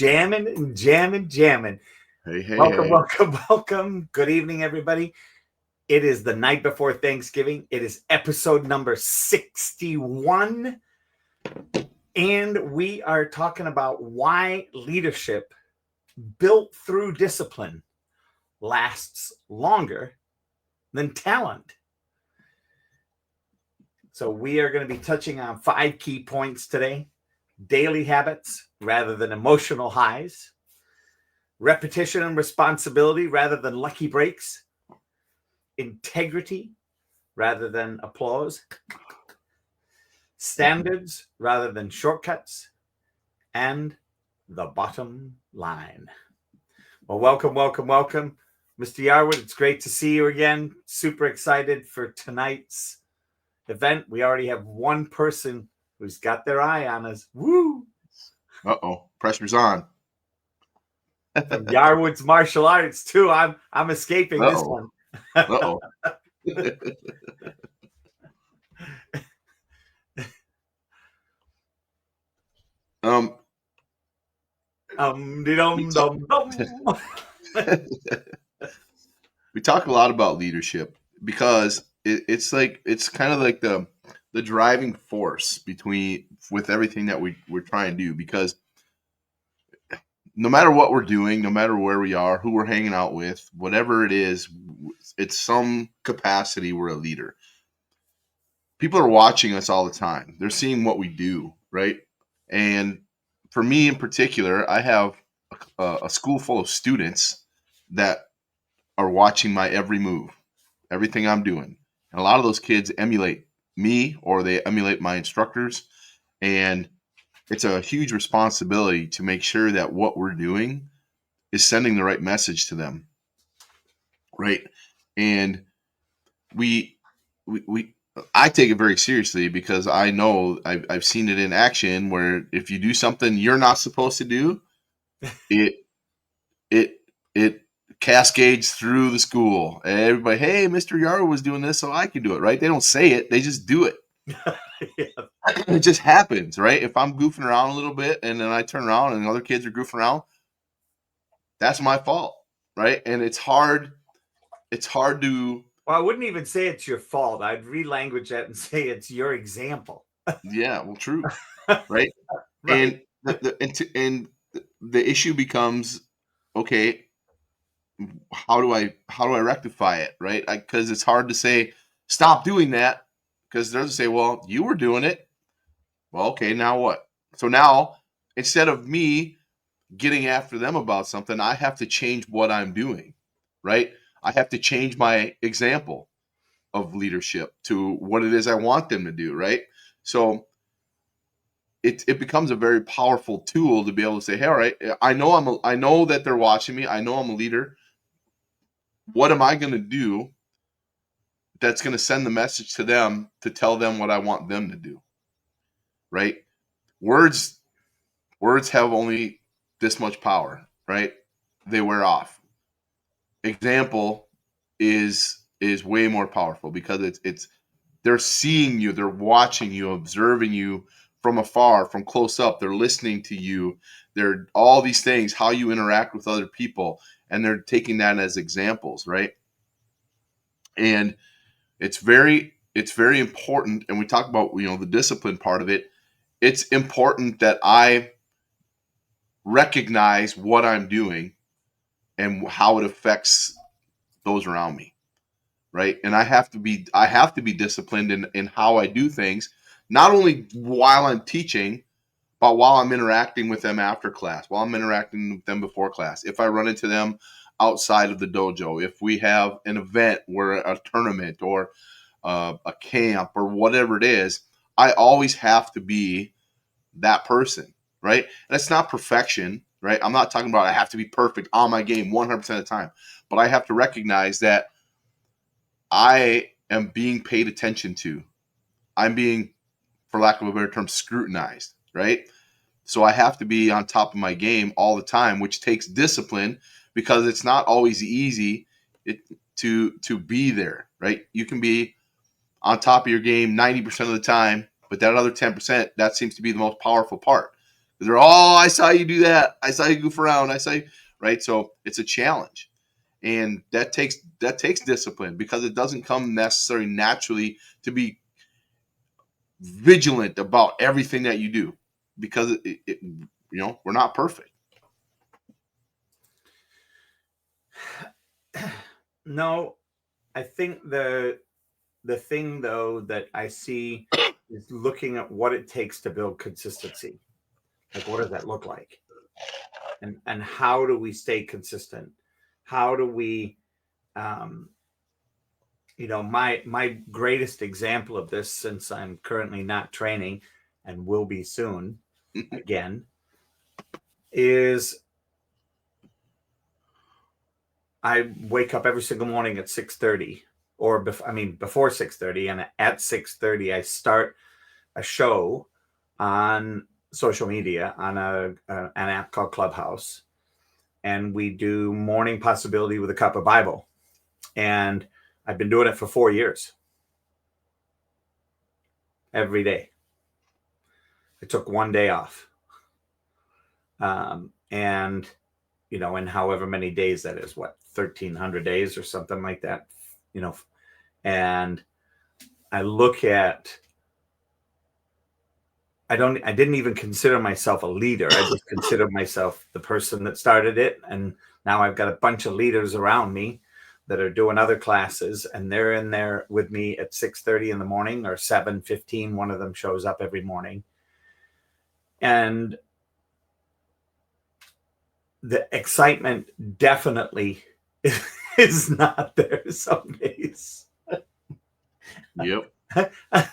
jamming and jamming, jamming. Hey, hey, Welcome, hey. welcome, welcome. Good evening, everybody. It is the night before Thanksgiving. It is episode number 61. And we are talking about why leadership built through discipline lasts longer than talent. So we are going to be touching on 5 key points today. Daily habits rather than emotional highs. Repetition and responsibility rather than lucky breaks. Integrity rather than applause. Standards rather than shortcuts. And the bottom line. Well, welcome, welcome, welcome. Mr. Yarwood, it's great to see you again. Super excited for tonight's event. We already have one person who's got their eye on us. Woo! Uh-oh. Pressure's on. From Yarwood's Martial Arts, too. I'm escaping this one. Uh-oh. Dum dum dum dum. We talk a lot about leadership because it's kind of like the driving force with everything that we're trying to do, because no matter what we're doing, no matter where we are, who we're hanging out with, whatever it is, it's some capacity we're a leader. People are watching us all the time. They're seeing what we do, right? And for me in particular, I have a school full of students that are watching my every move, everything I'm doing. And a lot of those kids emulate me, or they emulate my instructors. And it's a huge responsibility to make sure that what we're doing is sending the right message to them, right? And we I take it very seriously, because I know I've seen it in action, where if you do something you're not supposed to do, it it cascades through the school. And everybody, hey, Mr. Yarrow was doing this, so I can do it, right? They don't say it, they just do it. Yeah. It just happens, right? If I'm goofing around a little bit and then I turn around and other kids are goofing around, that's my fault, right? And it's hard to. Well, I wouldn't even say it's your fault. I'd relanguage that and say it's your example. Yeah, well, true, right? Right. And the issue becomes, okay, how do I rectify it, right? Because it's hard to say stop doing that, because they'll say, well, you were doing it. Well, okay, now what? So now, instead of me getting after them about something, I have to change what I'm doing, right? I have to change my example of leadership to what it is I want them to do, right? So it becomes a very powerful tool to be able to say, hey, all right, I know that they're watching me. I know I'm a leader. What am I going to do that's going to send the message to them to tell them what I want them to do, right? Words have only this much power, right? They wear off. Example is way more powerful, because it's they're seeing you, they're watching you, observing you from afar, from close up. They're listening to you. They're all these things, how you interact with other people, and they're taking that as examples, right? And it's very important. And we talk about, the discipline part of it. It's important that I recognize what I'm doing and how it affects those around me, right? And I have to be disciplined in how I do things, not only while I'm teaching, but while I'm interacting with them after class, while I'm interacting with them before class. If I run into them outside of the dojo, if we have an event where a tournament or a camp or whatever it is, I always have to be that person, right? And it's not perfection, right? I'm not talking about I have to be perfect on my game 100% of the time, but I have to recognize that I am being paid attention to. I'm being, for lack of a better term, scrutinized, right? So I have to be on top of my game all the time, which takes discipline, because it's not always easy to be there, right? You can be on top of your game 90% of the time, but that other 10%, that seems to be the most powerful part, They're all, I saw you do that. I saw you goof around. I saw you, right? So it's a challenge. And that takes discipline, because it doesn't come necessarily naturally to be vigilant about everything that you do, because we're not perfect. No, I think the thing though that I see is looking at what it takes to build consistency. Like, what does that look like? And how do we stay consistent? How do we my greatest example of this, since I'm currently not training and will be soon again, is I wake up every single morning at 6:30, or before 6:30, and at 6:30 I start a show on social media on an app called Clubhouse, and we do morning possibility with a cup of Bible, and I've been doing it for 4 years, every day. I took one day off, and in however many days that is, 1,300 days or something like that, and I look at, I didn't even consider myself a leader. I just considered myself the person that started it. And now I've got a bunch of leaders around me that are doing other classes, and they're in there with me at 6:30 in the morning, or 7:15. One of them shows up every morning. And the excitement definitely is not there some days. Yep.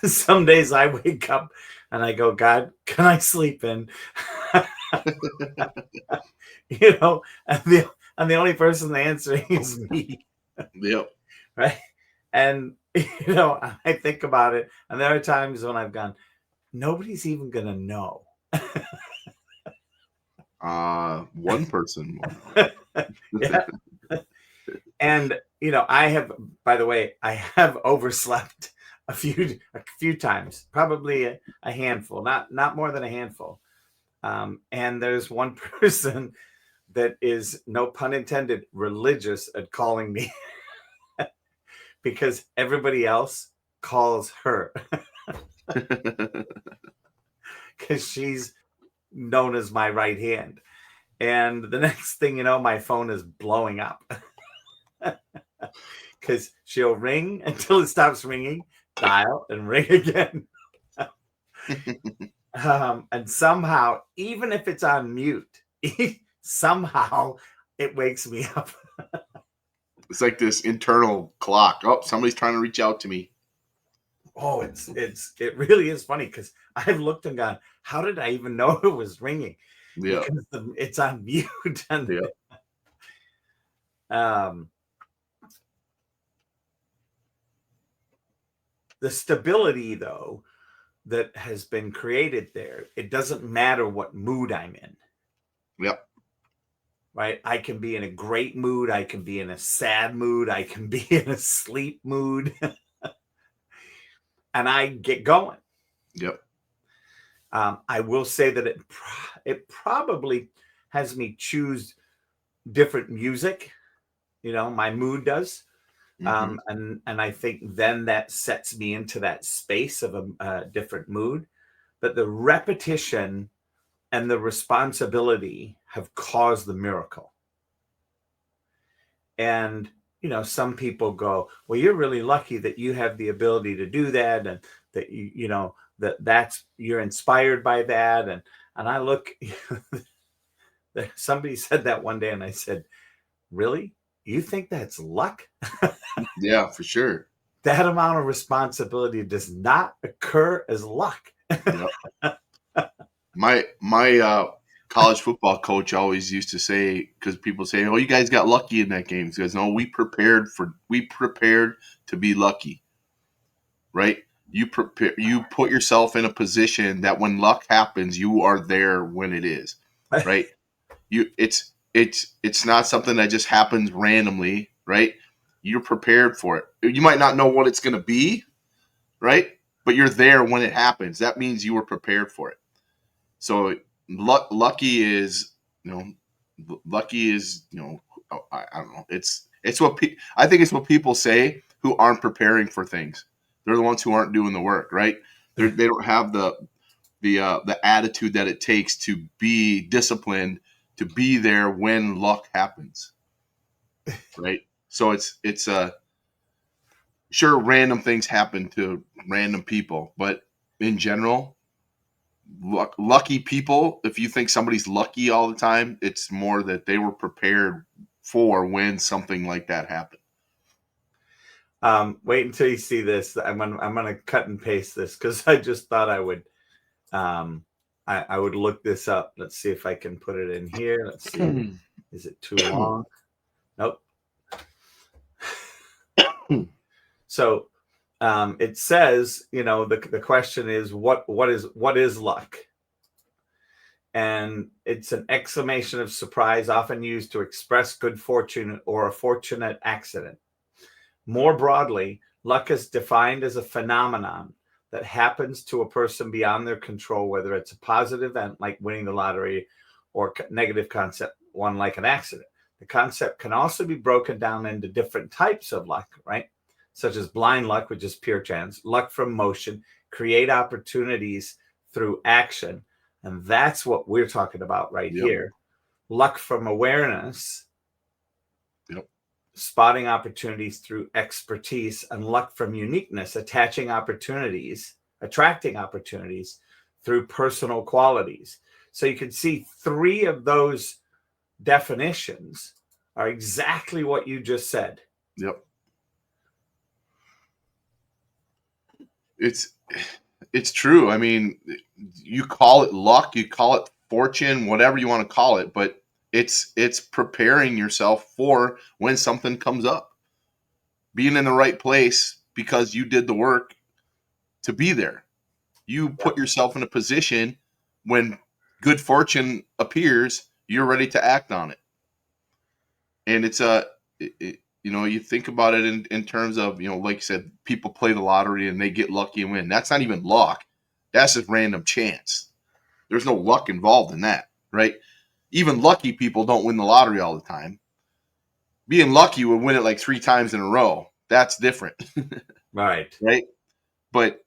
Some days I wake up and I go, God, can I sleep in? And the only person answering is me. Yep. Right. And, I think about it. And there are times when I've gone, nobody's even going to know. One person. Yeah. And, by the way, I have overslept a few times, probably a handful, not more than a handful. And there's one person that is, no pun intended, religious at calling me because everybody else calls her because she's known as my right hand. And the next thing you know, my phone is blowing up because she'll ring until it stops ringing, dial, and ring again. And somehow, even if it's on mute, somehow it wakes me up. It's like this internal clock. Oh, somebody's trying to reach out to me. Oh, it really is funny, because I've looked and gone, how did I even know it was ringing? Yeah. Because it's on mute. And the stability, though, that has been created there, it doesn't matter what mood I'm in. Yep. Right? I can be in a great mood. I can be in a sad mood. I can be in a sleep mood. And I get going. Yep. I will say that it probably has me choose different music. My mood does. And I think then that sets me into that space of a different mood. But the repetition and the responsibility have caused the miracle. And, some people go, well, you're really lucky that you have the ability to do that, and that that's you're inspired by that. And I look, somebody said that one day, and I said, really? You think that's luck? Yeah, for sure. That amount of responsibility does not occur as luck. Yep. My college football coach always used to say, because people say, "Oh, you guys got lucky in that game." He says, "No, we prepared to be lucky." Right? You put yourself in a position that when luck happens, you are there when it is. Right? It's not something that just happens randomly, right? You're prepared for it. You might not know what it's going to be, right? But you're there when it happens. That means you were prepared for it. So lucky is, lucky is, I don't know. It's what I think it's what people say who aren't preparing for things. They're the ones who aren't doing the work, right? They don't have the attitude that it takes to be disciplined, to be there when luck happens, right? So it's sure, random things happen to random people, but in general, lucky people, if you think somebody's lucky all the time, it's more that they were prepared for when something like that happened. Wait until you see this. I'm gonna cut and paste this because I just thought I would I would look this up. Let's see if I can put it in here. Let's see. Is it too long? Nope. So it says, the question is what is luck? And it's an exclamation of surprise, often used to express good fortune or a fortunate accident. More broadly, luck is defined as a phenomenon that happens to a person beyond their control, whether it's a positive event like winning the lottery or negative concept, one like an accident. The concept can also be broken down into different types of luck, right? Such as blind luck, which is pure chance, luck from motion, create opportunities through action. And that's what we're talking about right here. Luck from awareness, spotting opportunities through expertise, and luck from uniqueness, attracting opportunities through personal qualities. So you can see three of those definitions are exactly what you just said. Yep. It's true. I mean, you call it luck, you call it fortune, whatever you want to call it, but it's preparing yourself for when something comes up. Being in the right place because you did the work to be there. You put yourself in a position when good fortune appears, you're ready to act on it. And it's you think about it in terms of, like you said, people play the lottery and they get lucky and win. That's not even luck. That's just random chance. There's no luck involved in that, right? Even lucky people don't win the lottery all the time. Being lucky would win it like 3 times in a row. That's different. Right. Right. But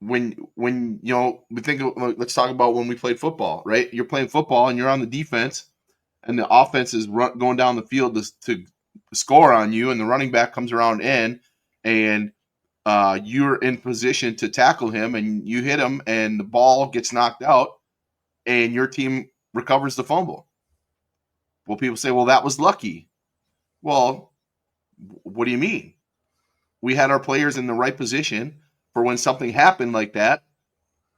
when we think let's talk about when we played football, right? You're playing football and you're on the defense and the offense is going down the field to score on you, and the running back comes around in and you're in position to tackle him and you hit him and the ball gets knocked out and your team recovers the fumble. Well, people say, well, that was lucky. Well, what do you mean? We had our players in the right position for when something happened like that,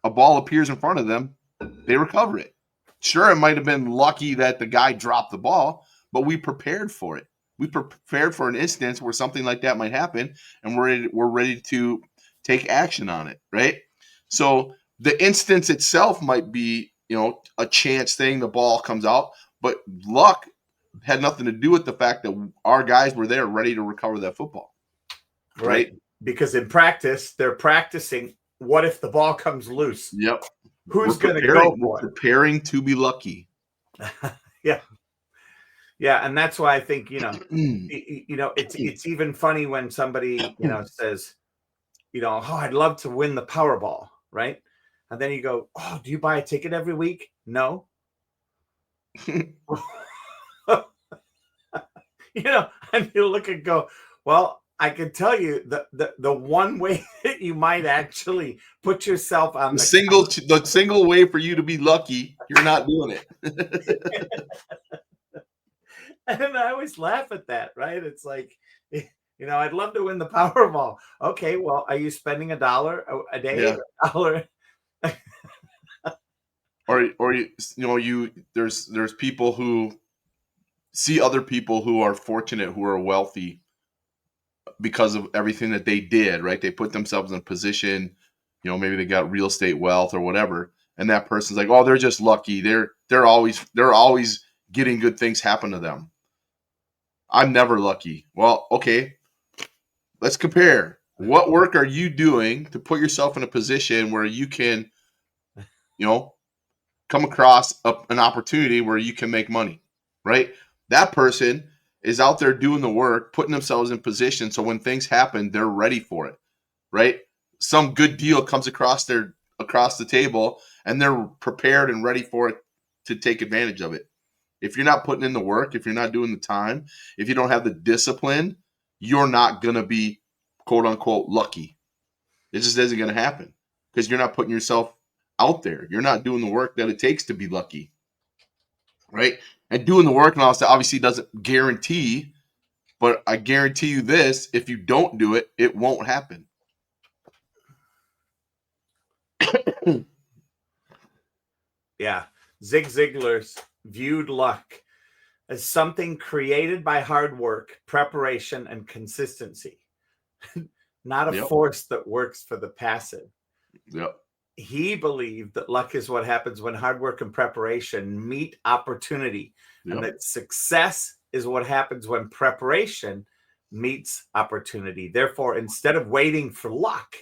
a ball appears in front of them, they recover it. Sure, it might have been lucky that the guy dropped the ball, but we prepared for it. We prepared for an instance where something like that might happen, and we're ready to take action on it, right? So the instance itself might be, a chance thing, the ball comes out, but luck had nothing to do with the fact that our guys were there ready to recover that football. Right? Because in practice, they're practicing, what if the ball comes loose? Yep. Who's going to go for it? Preparing to be lucky. Yeah. Yeah, and that's why I think, it's even funny when somebody, says, oh, I'd love to win the Powerball, right? And then you go, oh, do you buy a ticket every week? No. And you look and go, well, I can tell you the one way that you might actually put yourself on the single way for you to be lucky, you're not doing it. And I always laugh at that, right? It's like, I'd love to win the Powerball. Okay, well, are you spending $1 a day? Yeah. $1? or there's people who see other people who are fortunate, who are wealthy because of everything that they did, right? They put themselves in a position, maybe they got real estate wealth or whatever, and that person's like, oh, they're just lucky. They're always getting good things happen to them. I'm never lucky. Well, okay, let's compare. What work are you doing to put yourself in a position where you can, because come across an opportunity where you can make money, right? That person is out there doing the work, putting themselves in position so when things happen, they're ready for it, right? Some good deal comes across the table and they're prepared and ready for it to take advantage of it. If you're not putting in the work, if you're not doing the time, if you don't have the discipline, you're not going to be quote unquote lucky. It just isn't going to happen because you're not putting yourself out there. You're not doing the work that it takes to be lucky, right? And doing the work and all that obviously doesn't guarantee, but I guarantee you this, if you don't do it, it won't happen. Yeah. Zig Ziglar's viewed luck as something created by hard work, preparation, and consistency, not a force that works for the passive. Yep. He believed that luck is what happens when hard work and preparation meet opportunity, and that success is what happens when preparation meets opportunity. Therefore, instead of waiting for luck,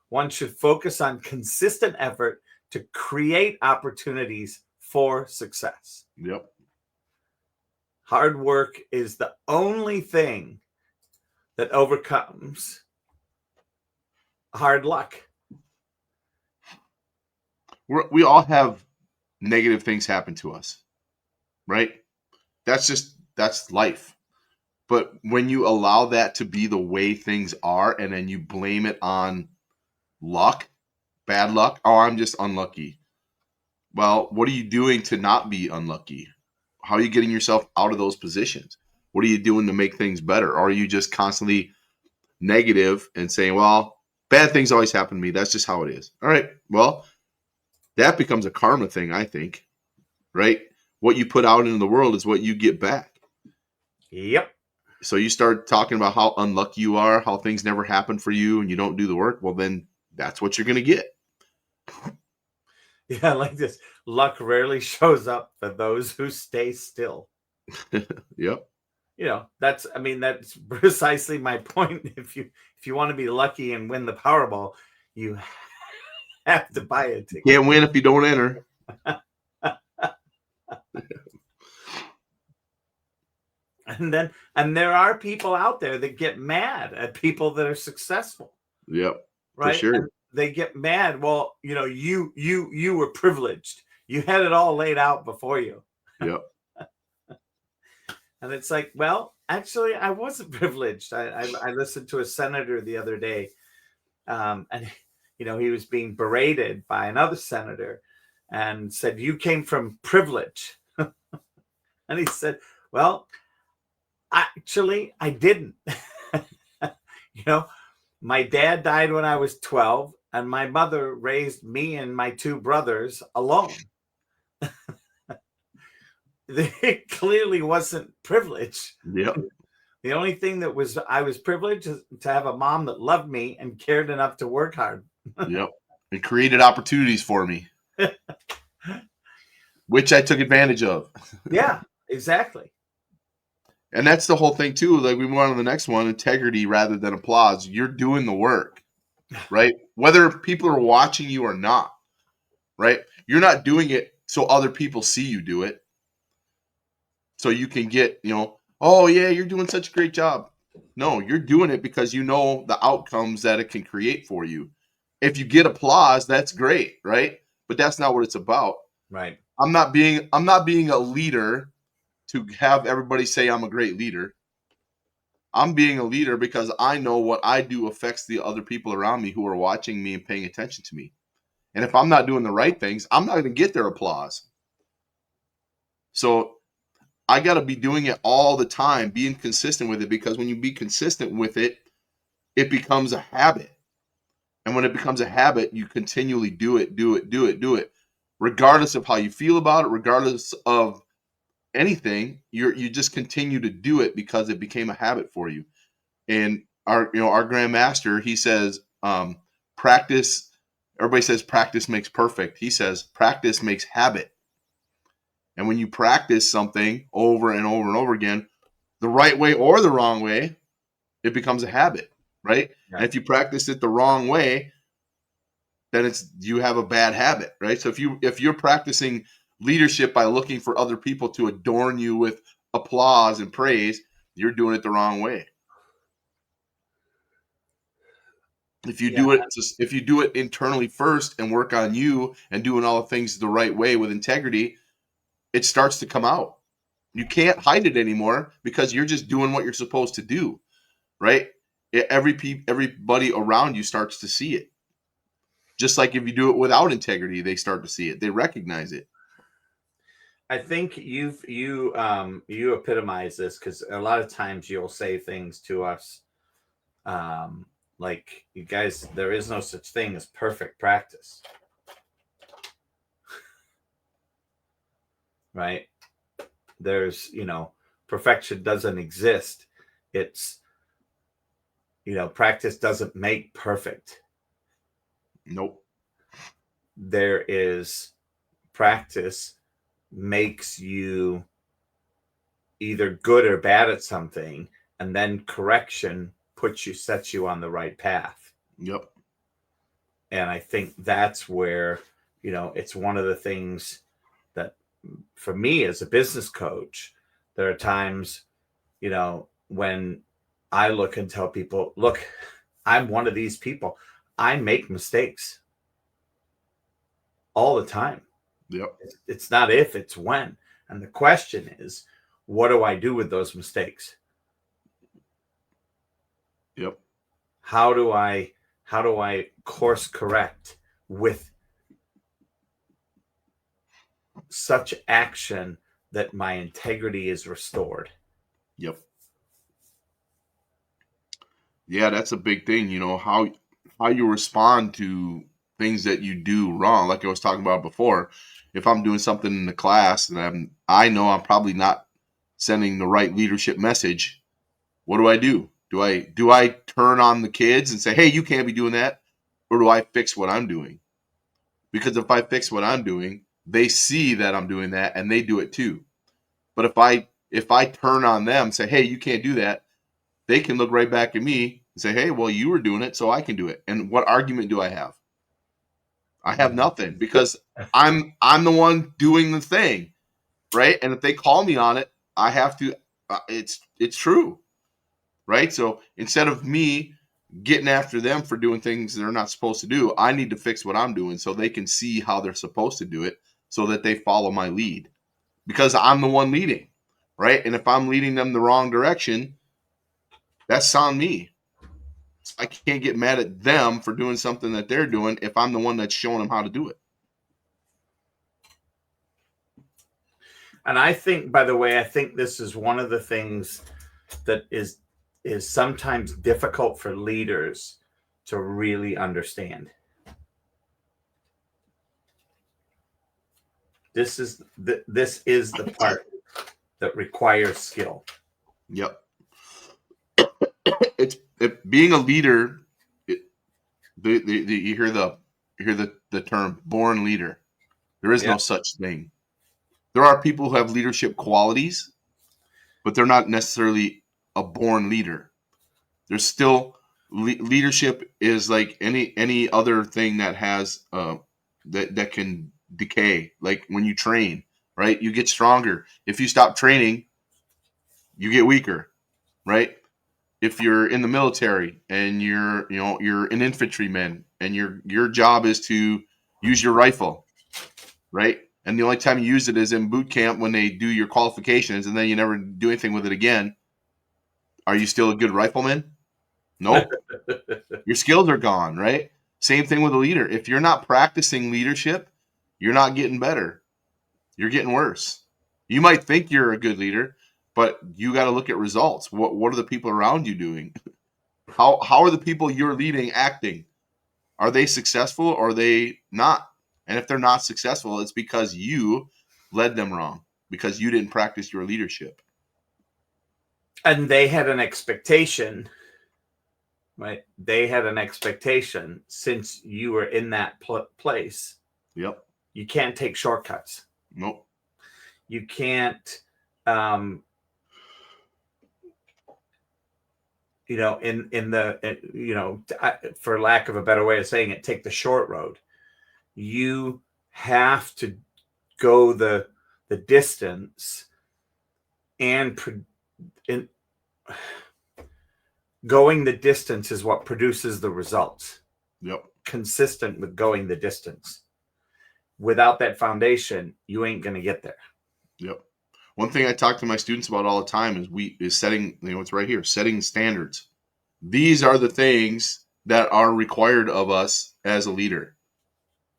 one should focus on consistent effort to create opportunities for success. Yep. Hard work is the only thing that overcomes hard luck. We all have negative things happen to us, right? That's life. But when you allow that to be the way things are and then you blame it on luck, bad luck, oh, I'm just unlucky. Well, what are you doing to not be unlucky? How are you getting yourself out of those positions? What are you doing to make things better? Or are you just constantly negative and saying, well, bad things always happen to me. That's just how it is. All right. Well, that becomes a karma thing, I think, right? What you put out into the world is what you get back. Yep. So you start talking about how unlucky you are, how things never happen for you and you don't do the work. Well, then that's what you're going to get. Yeah, like this. Luck rarely shows up for those who stay still. Yep. That's precisely my point. If you want to be lucky and win the Powerball, you have to buy a ticket. Can't win if you don't enter. And there are people out there that get mad at people that are successful. Yep. Right. For sure. And they get mad. Well, you were privileged. You had it all laid out before you. Yep. And it's like, well, actually, I wasn't privileged. I listened to a senator the other day, and he was being berated by another senator, and said, "You came from privilege," and he said, "Well, actually, I didn't. My dad died when I was 12, and my mother raised me and my two brothers alone." It clearly wasn't privilege. Yep. The only thing I was privileged to have a mom that loved me and cared enough to work hard. Yep. And created opportunities for me, which I took advantage of. Yeah, exactly. And that's the whole thing too. Like we move on to the next one, integrity rather than applause. You're doing the work, right? Whether people are watching you or not, right? You're not doing it so other people see you do it. So you can get, oh yeah, you're doing such a great job. No, you're doing it because you know the outcomes that it can create for you. If you get applause, that's great, right? But that's not what it's about. Right. I'm not being a leader to have everybody say I'm a great leader. I'm being a leader because I know what I do affects the other people around me who are watching me and paying attention to me. And if I'm not doing the right things, I'm not going to get their applause. So I got to be doing it all the time, being consistent with it, because when you be consistent with it, it becomes a habit. And when it becomes a habit, you continually do it. Regardless of how you feel about it, regardless of anything, you just continue to do it because it became a habit for you. And our grandmaster, he says, practice. Everybody says practice makes perfect. He says practice makes habit. And when you practice something over and over and over again, the right way or the wrong way, it becomes a habit, right? Yeah. And if you practice it the wrong way, then you have a bad habit, right? So if you're practicing leadership by looking for other people to adorn you with applause and praise, you're doing it the wrong way. If you do it internally first and work on you and doing all the things the right way with integrity, it starts to come out. You can't hide it anymore because you're just doing what you're supposed to do, right? Everybody around you starts to see it. Just like if you do it without integrity, they start to see it. They recognize it. I think you epitomize this, because a lot of times you'll say things to us, like, you guys, there is no such thing as perfect practice, right? There's, perfection doesn't exist. It's, practice doesn't make perfect. Nope. There is practice makes you either good or bad at something, and then correction sets you on the right path. Yep. And I think that's where, it's one of the things that, for me as a business coach, there are times, when I look and tell people, look, I'm one of these people. I make mistakes all the time. Yep. It's not if, it's when. And the question is, what do I do with those mistakes? Yep. How do I course correct with such action that my integrity is restored? Yep. Yeah, that's a big thing, how you respond to things that you do wrong. Like I was talking about before, if I'm doing something in the class and I know I'm probably not sending the right leadership message, what do I do? Do I turn on the kids and say, "Hey, you can't be doing that," or do I fix what I'm doing? Because if I fix what I'm doing, they see that I'm doing that and they do it too. But if I turn on them, say, "Hey, you can't do that," they can look right back at me and say, "Hey, well, you were doing it, so I can do it." And what argument do I have? I have nothing, because I'm the one doing the thing, right? And if they call me on it, I have to. It's true, right? So instead of me getting after them for doing things they're not supposed to do, I need to fix what I'm doing so they can see how they're supposed to do it, so that they follow my lead, because I'm the one leading, right? And if I'm leading them the wrong direction, that's on me. I can't get mad at them for doing something that they're doing if I'm the one that's showing them how to do it. And I think, by the way, I think this is one of the things that is sometimes difficult for leaders to really understand. This is the part that requires skill. Yep. Being a leader. You hear the term born leader. There is no such thing. There are people who have leadership qualities, but they're not necessarily a born leader. There's still leadership is like any other thing that has that can decay. Like when you train, right? You get stronger. If you stop training, you get weaker, right? If you're in the military and you're an infantryman and your job is to use your rifle, right? And the only time you use it is in boot camp when they do your qualifications, and then you never do anything with it again. Are you still a good rifleman? Nope. Your skills are gone, right? Same thing with a leader. If you're not practicing leadership, you're not getting better. You're getting worse. You might think you're a good leader, but you got to look at results. What are the people around you doing? How are the people you're leading acting? Are they successful or are they not? And if they're not successful, it's because you led them wrong, because you didn't practice your leadership. And they had an expectation, right? They had an expectation, since you were in that place. Yep. You can't take shortcuts. Nope. You can't in the for lack of a better way of saying it, take the short road. You have to go the distance, and going the distance is what produces the results. Yep. Consistent with going the distance. Without that foundation, you ain't going to get there. Yep. One thing I talk to my students about all the time is setting, it's right here, setting standards. These are the things that are required of us as a leader.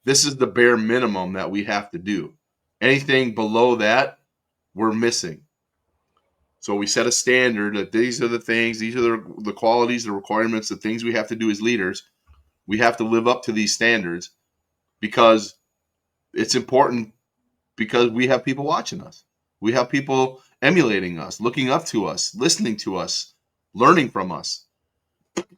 This is the bare minimum that we have to do. Anything below that, we're missing. So we set a standard that these are the things, these are the qualities, the requirements, the things we have to do as leaders. We have to live up to these standards because it's important, because we have people watching us. We have people emulating us, looking up to us, listening to us, learning from us.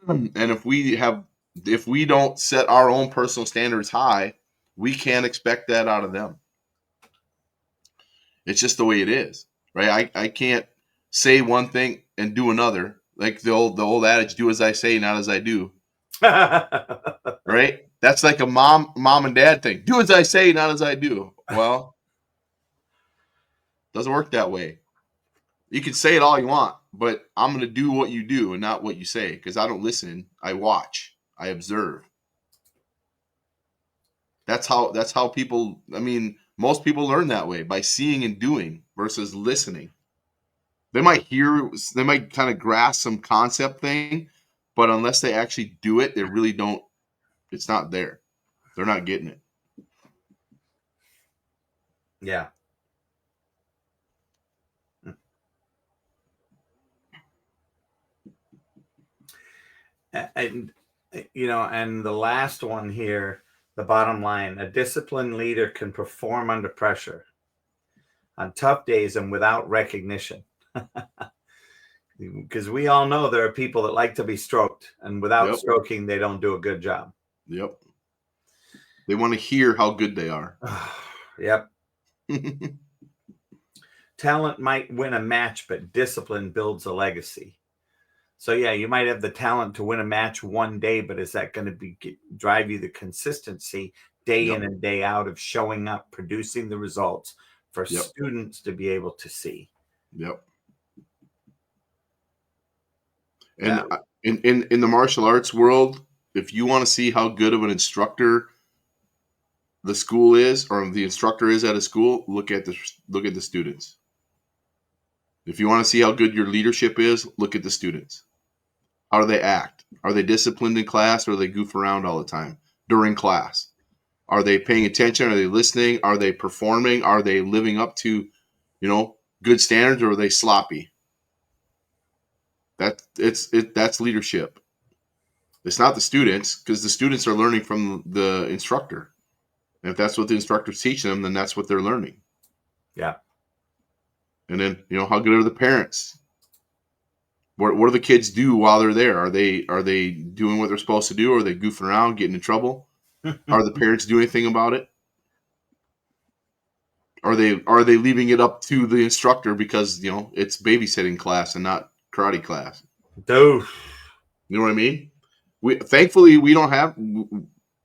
And if we don't set our own personal standards high, we can't expect that out of them. It's just the way it is, right? I can't say one thing and do another. Like the old adage, do as I say, not as I do. Right? That's like a mom and dad thing. Do as I say, not as I do. Well, doesn't work that way. You can say it all you want, but I'm going to do what you do and not what you say, because I don't listen. I watch. I observe. That's how people, most people learn that way, by seeing and doing versus listening. They might kind of grasp some concept thing, but unless they actually do it, they really don't, it's not there. They're not getting it. Yeah. And and the last one here, the bottom line: a disciplined leader can perform under pressure, on tough days, and without recognition. Because we all know there are people that like to be stroked, and without stroking, they don't do a good job. Yep. They want to hear how good they are. Yep. Talent might win a match, but discipline builds a legacy. So yeah, you might have the talent to win a match one day, but is that going to drive you the consistency day in and day out of showing up, producing the results for students to be able to see? Yep. And in the martial arts world, if you want to see how good of an instructor the school is, or the instructor is at a school, look at the students. If you want to see how good your leadership is, look at the students. How do they act? Are they disciplined in class, or do they goof around all the time during class? Are they paying attention? Are they listening? Are they performing? Are they living up to, good standards, or are they sloppy? That's leadership. It's not the students, because the students are learning from the instructor. And if that's what the instructor's teaching them, then that's what they're learning. Yeah. And then, how good are the parents? What do the kids do while they're there? Are they doing what they're supposed to do? Or are they goofing around, getting in trouble? Are the parents doing anything about it? Are they leaving it up to the instructor because it's babysitting class and not karate class? Dude. You know what I mean? Thankfully we don't have.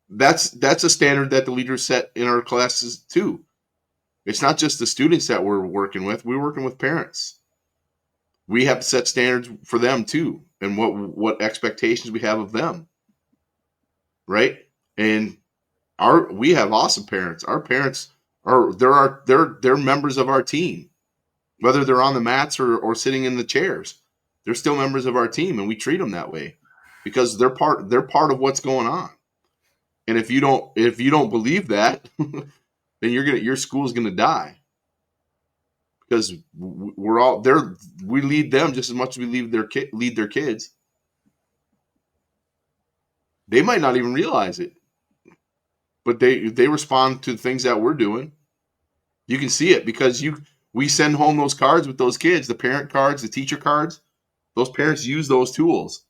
That's a standard that the leaders set in our classes too. It's not just the students that we're working with. We're working with parents. We have to set standards for them too, and what expectations we have of them. Right? And we have awesome parents. Our parents they're members of our team. Whether they're on the mats or sitting in the chairs, they're still members of our team, and we treat them that way because they're part of what's going on. And if you don't believe that, then your school's gonna die, because we're all there. We lead them just as much as we lead their kids. They might not even realize it, but they respond to things that we're doing. You can see it because we send home those cards with those kids, the parent cards, the teacher cards. Those parents use those tools,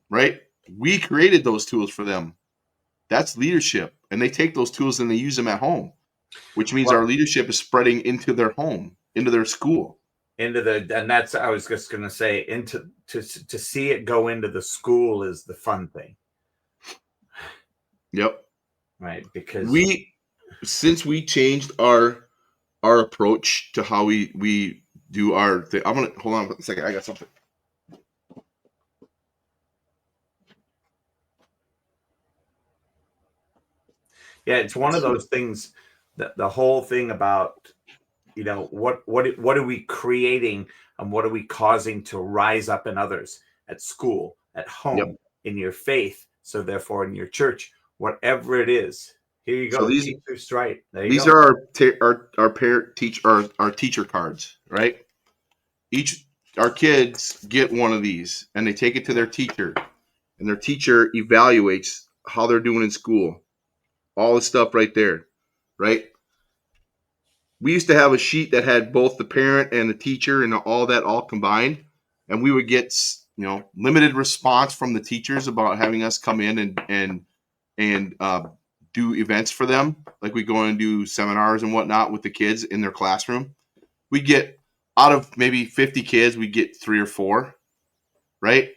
right? We created those tools for them. That's leadership. And they take those tools and they use them at home, which means our leadership is spreading into their home, into their school. into the, and that's, I was just going to say, into to see it go into the school is the fun thing. Yep. Right. Because since we changed our approach to how we do our thing, I'm gonna hold on a second. I got something. yeah, it's one of those things that the whole thing about, you know, what are we creating and what are we causing to rise up in others at school, at home, Yep. in your faith, so therefore in your church, whatever it is. Here you go. So Teachers right. There you these go. are our parent teach our teacher cards, right? Our kids get one of these and they take it to their teacher, and their teacher evaluates how they're doing in school. All the stuff right there, right? We used to have a sheet that had both the parent and the teacher and all that all combined, and we would get, you know, limited response from the teachers about having us come in and do events for them, like we go and do seminars and whatnot with the kids in their classroom. We get, out of maybe 50 kids, we get 3 or 4, right?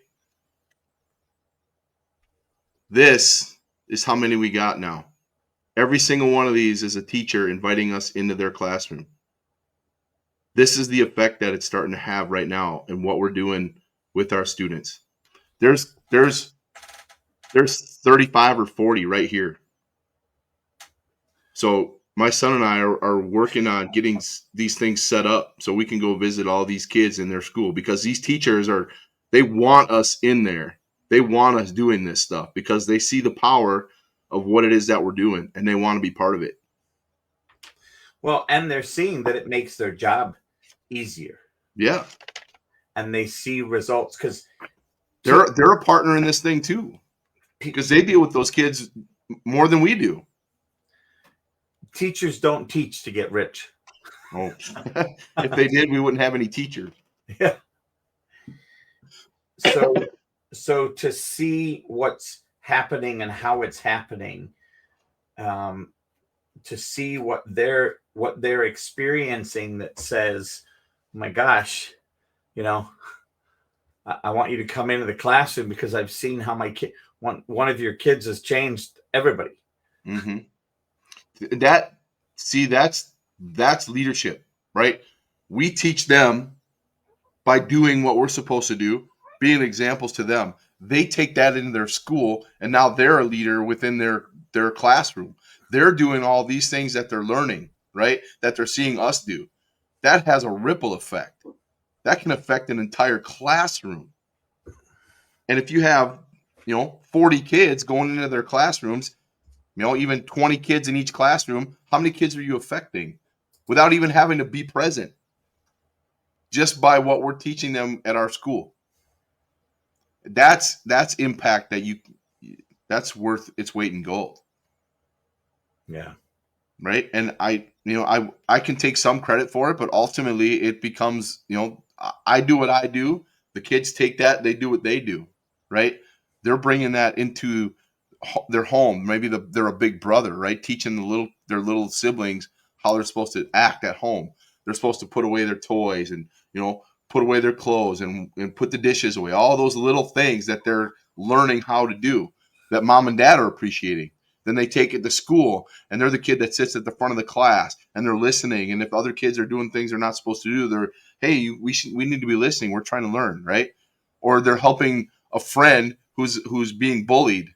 This is how many we got now. Every single one of these is a teacher inviting us into their classroom. This is the effect that it's starting to have right now and what we're doing with our students. There's 35 or 40 right here. So my son and I are working on getting these things set up so we can go visit all these kids in their school, because these teachers they want us in there. They want us doing this stuff because they see the power of what it is that we're doing, and they want to be part of it. Well, and they're seeing that it makes their job easier. Yeah. And they see results because they're a partner in this thing too, because they deal with those kids more than we do. Teachers don't teach to get rich. Oh, if they did, we wouldn't have any teachers. Yeah. So to see what's happening and how it's happening, to see what they're experiencing, that says, oh my gosh, you know, I want you to come into the classroom because I've seen how my kid, one of your kids has changed everybody. Mm-hmm. That's leadership, right? We teach them by doing what we're supposed to do, being examples to them. They take that into their school, and now they're a leader within their classroom. They're doing all these things that they're learning, right? That they're seeing us do. That has a ripple effect. That can affect an entire classroom. And if you have, 40 kids going into their classrooms, even 20 kids in each classroom, how many kids are you affecting without even having to be present? Just by what we're teaching them at our school. That's impact that's worth its weight in gold. Yeah. Right. And I can take some credit for it, but ultimately it becomes, I do what I do. The kids take that, they do what they do. Right. They're bringing that into their home. Maybe they're a big brother, right? Teaching their little siblings how they're supposed to act at home. They're supposed to put away their toys and, put away their clothes and put the dishes away. All those little things that they're learning how to do that mom and dad are appreciating. Then they take it to school, and they're the kid that sits at the front of the class, and they're listening. And if other kids are doing things they're not supposed to do, they're, hey, we need to be listening. We're trying to learn, right? Or they're helping a friend who's being bullied,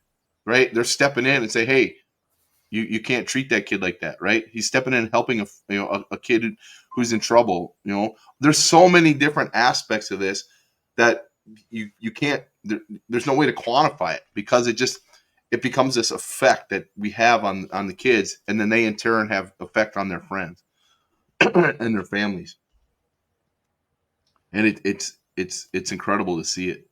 right? They're stepping in and say, hey, you can't treat that kid like that, right? He's stepping in and helping a kid who's in trouble. There's so many different aspects of this that you can't. There's no way to quantify it, because it becomes this effect that we have on the kids, and then they in turn have effect on their friends and their families. And it's incredible to see it.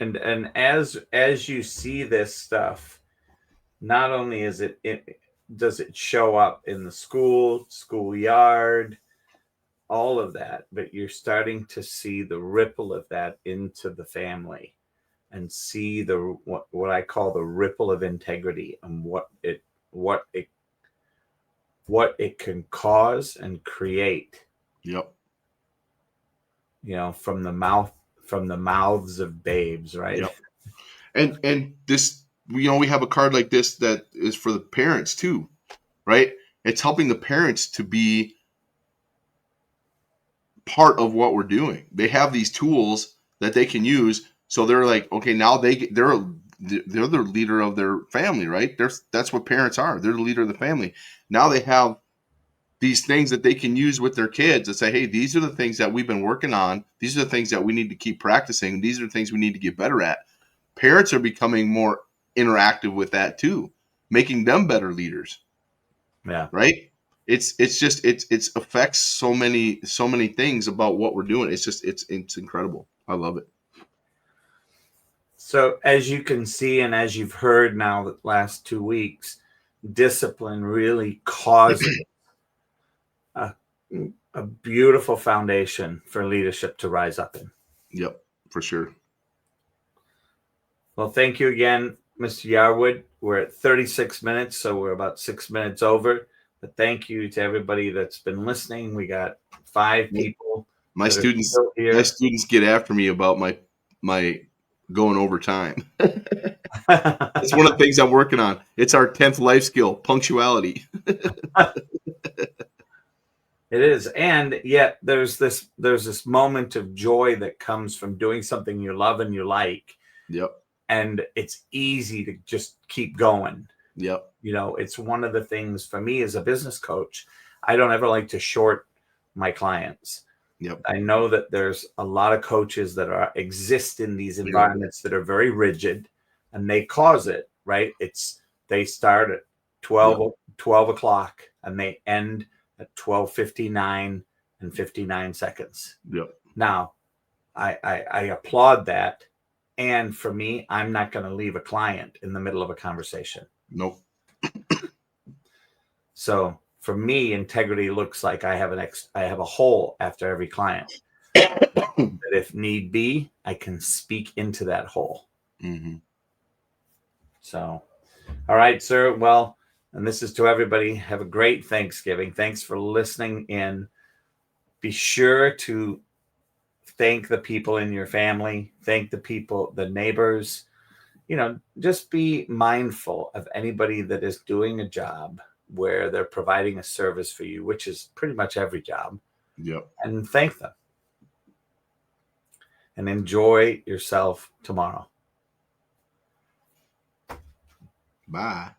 And as you see this stuff, not only is does it show up in the schoolyard, all of that, but you're starting to see the ripple of that into the family, and see what I call the ripple of integrity, and what it can cause and create. Yep. from the mouths of babes, right? Yep. And this, we have a card like this that is for the parents too, right? It's helping the parents to be part of what we're doing. They have these tools that they can use, so they're like, okay, now they're the leader of their family, right? That's what parents are. They're the leader of the family. Now they have these things that they can use with their kids and say, hey, these are the things that we've been working on. These are the things that we need to keep practicing. These are the things we need to get better at. Parents are becoming more interactive with that too, making them better leaders. Yeah. Right. It's affects so many things about what we're doing. It's incredible. I love it. So as you can see, and as you've heard now the last 2 weeks, discipline really causes a beautiful foundation for leadership to rise up in. Yep, for sure. Well, thank you again, Mr. Yarwood. We're at 36 minutes, so we're about 6 minutes over. But thank you to everybody that's been listening. We got 5 people. My students get after me about my going over time. It's one of the things I'm working on. It's our 10th life skill, punctuality. It is, and yet there's this moment of joy that comes from doing something you love and you like. Yep. And it's easy to just keep going. Yep. It's one of the things for me as a business coach. I don't ever like to short my clients. Yep. I know that there's a lot of coaches that exist in these environments that are very rigid, and they cause it, right? They start at 12 o'clock and they end at 12:59 and 59 seconds. Yep. Now, I applaud that. And for me, I'm not going to leave a client in the middle of a conversation. Nope. So for me, integrity looks like I have a hole after every client. That if need be, I can speak into that hole. Mm-hmm. So, all right, sir. Well, and this is to everybody. Have a great Thanksgiving. Thanks for listening in. Be sure to thank the people in your family. Thank the people, the neighbors. Just be mindful of anybody that is doing a job where they're providing a service for you, which is pretty much every job. Yep. And thank them. And enjoy yourself tomorrow. Bye.